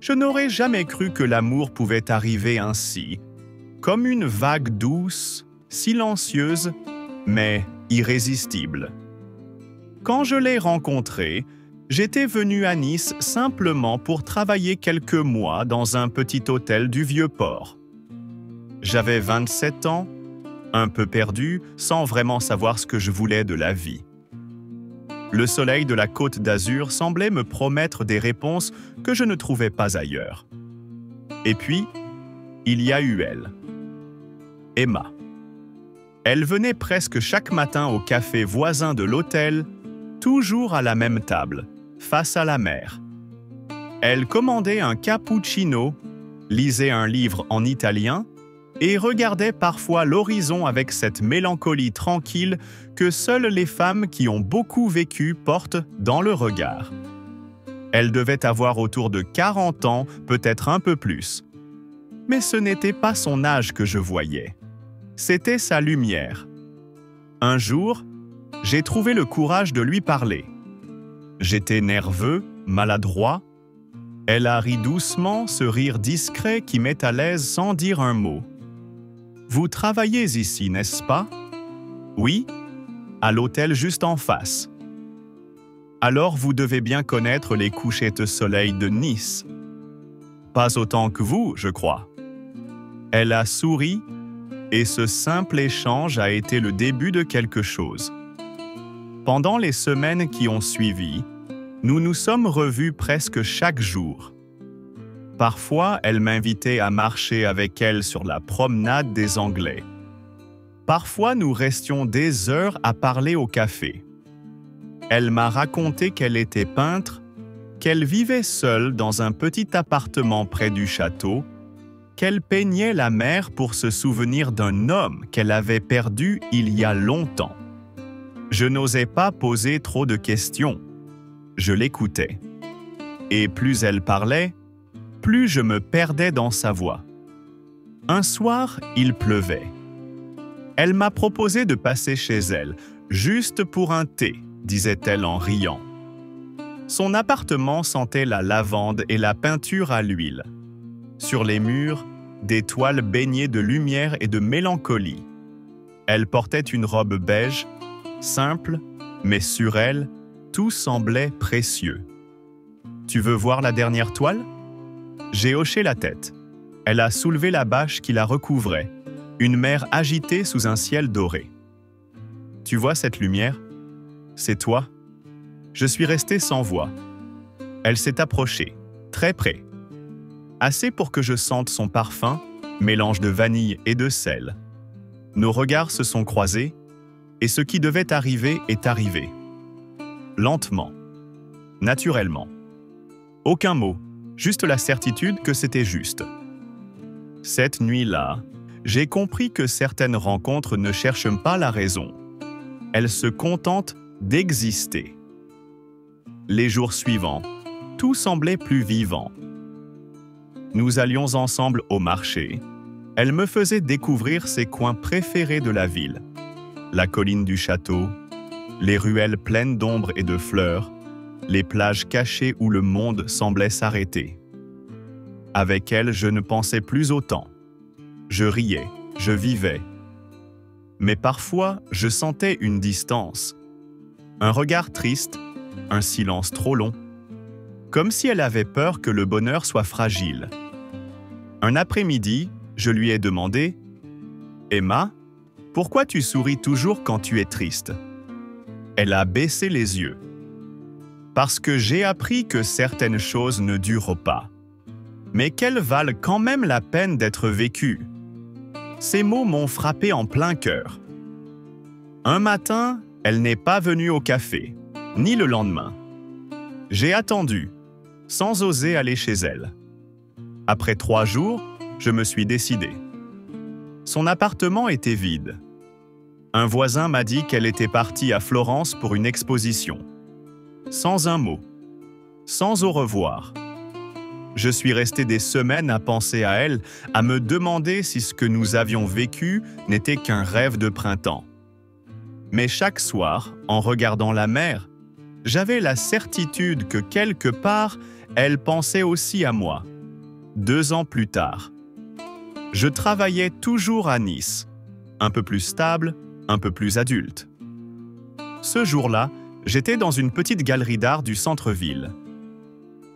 Je n'aurais jamais cru que l'amour pouvait arriver ainsi, comme une vague douce, silencieuse, mais irrésistible. Quand je l'ai rencontré, j'étais venu à Nice simplement pour travailler quelques mois dans un petit hôtel du Vieux-Port. J'avais 27 ans, un peu perdu, sans vraiment savoir ce que je voulais de la vie. Le soleil de la Côte d'Azur semblait me promettre des réponses que je ne trouvais pas ailleurs. Et puis, il y a eu elle, Emma. Elle venait presque chaque matin au café voisin de l'hôtel, toujours à la même table, face à la mer. Elle commandait un cappuccino, lisait un livre en italien et regardait parfois l'horizon avec cette mélancolie tranquille que seules les femmes qui ont beaucoup vécu portent dans le regard. Elle devait avoir autour de 40 ans, peut-être un peu plus. Mais ce n'était pas son âge que je voyais. C'était sa lumière. Un jour, j'ai trouvé le courage de lui parler. J'étais nerveux, maladroit. Elle a ri doucement, ce rire discret qui met à l'aise sans dire un mot. « Vous travaillez ici, n'est-ce pas ?»« Oui, à l'hôtel juste en face. »« Alors vous devez bien connaître les couchers de soleil de Nice. »« Pas autant que vous, je crois. » Elle a souri et ce simple échange a été le début de quelque chose. Pendant les semaines qui ont suivi, nous nous sommes revus presque chaque jour. Parfois, elle m'invitait à marcher avec elle sur la promenade des Anglais. Parfois, nous restions des heures à parler au café. Elle m'a raconté qu'elle était peintre, qu'elle vivait seule dans un petit appartement près du château, qu'elle peignait la mer pour se souvenir d'un homme qu'elle avait perdu il y a longtemps. Je n'osais pas poser trop de questions. Je l'écoutais. Et plus elle parlait, plus je me perdais dans sa voix. Un soir, il pleuvait. Elle m'a proposé de passer chez elle, juste pour un thé, disait-elle en riant. Son appartement sentait la lavande et la peinture à l'huile. Sur les murs, des toiles baignées de lumière et de mélancolie. Elle portait une robe beige, simple, mais sur elle, tout semblait précieux. « Tu veux voir la dernière toile ?» J'ai hoché la tête. Elle a soulevé la bâche qui la recouvrait, une mer agitée sous un ciel doré. « Tu vois cette lumière ? C'est toi ?» Je suis resté sans voix. Elle s'est approchée, très près. Assez pour que je sente son parfum, mélange de vanille et de sel. Nos regards se sont croisés, et ce qui devait arriver est arrivé. Lentement, naturellement. Aucun mot, juste la certitude que c'était juste. Cette nuit-là, j'ai compris que certaines rencontres ne cherchent pas la raison. Elles se contentent d'exister. Les jours suivants, tout semblait plus vivant. Nous allions ensemble au marché. Elle me faisait découvrir ses coins préférés de la ville. La colline du château, les ruelles pleines d'ombre et de fleurs, les plages cachées où le monde semblait s'arrêter. Avec elle, je ne pensais plus autant. Je riais, je vivais. Mais parfois, je sentais une distance. Un regard triste, un silence trop long. Comme si elle avait peur que le bonheur soit fragile. Un après-midi, je lui ai demandé « Emma, pourquoi tu souris toujours quand tu es triste ?» Elle a baissé les yeux. « Parce que j'ai appris que certaines choses ne durent pas, mais qu'elles valent quand même la peine d'être vécues. » Ces mots m'ont frappé en plein cœur. Un matin, elle n'est pas venue au café, ni le lendemain. J'ai attendu, sans oser aller chez elle. Après 3 jours, je me suis décidé. Son appartement était vide. Un voisin m'a dit qu'elle était partie à Florence pour une exposition. Sans un mot, sans au revoir. Je suis resté des semaines à penser à elle, à me demander si ce que nous avions vécu n'était qu'un rêve de printemps. Mais chaque soir, en regardant la mer, j'avais la certitude que quelque part, Elle pensait aussi à moi. 2 ans plus tard. Je travaillais toujours à Nice, un peu plus stable, un peu plus adulte. Ce jour-là, j'étais dans une petite galerie d'art du centre-ville.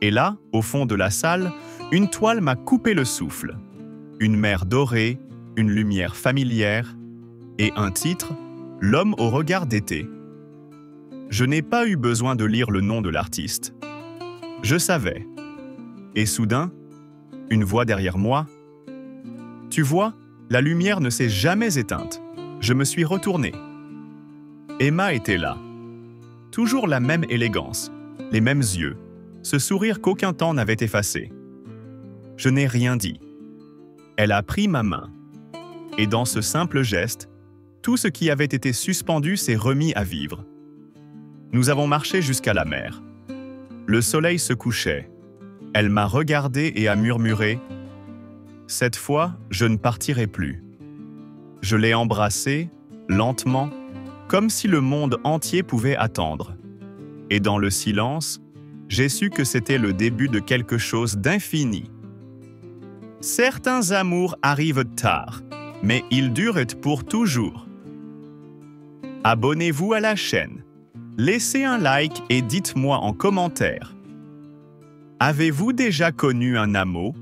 Et là, au fond de la salle, une toile m'a coupé le souffle. Une mer dorée, une lumière familière et un titre, L'homme au regard d'été. Je n'ai pas eu besoin de lire le nom de l'artiste. Je savais. Et soudain, une voix derrière moi. Tu vois, la lumière ne s'est jamais éteinte. Je me suis retourné. Emma était là. Toujours la même élégance, les mêmes yeux, ce sourire qu'aucun temps n'avait effacé. Je n'ai rien dit. Elle a pris ma main. Et dans ce simple geste, tout ce qui avait été suspendu s'est remis à vivre. Nous avons marché jusqu'à la mer. Le soleil se couchait. Elle m'a regardé et a murmuré « Cette fois, je ne partirai plus ». Je l'ai embrassée, lentement, comme si le monde entier pouvait attendre. Et dans le silence, j'ai su que c'était le début de quelque chose d'infini. Certains amours arrivent tard, mais ils durent pour toujours. Abonnez-vous à la chaîne. Laissez un like et dites-moi en commentaire. Avez-vous déjà connu un amour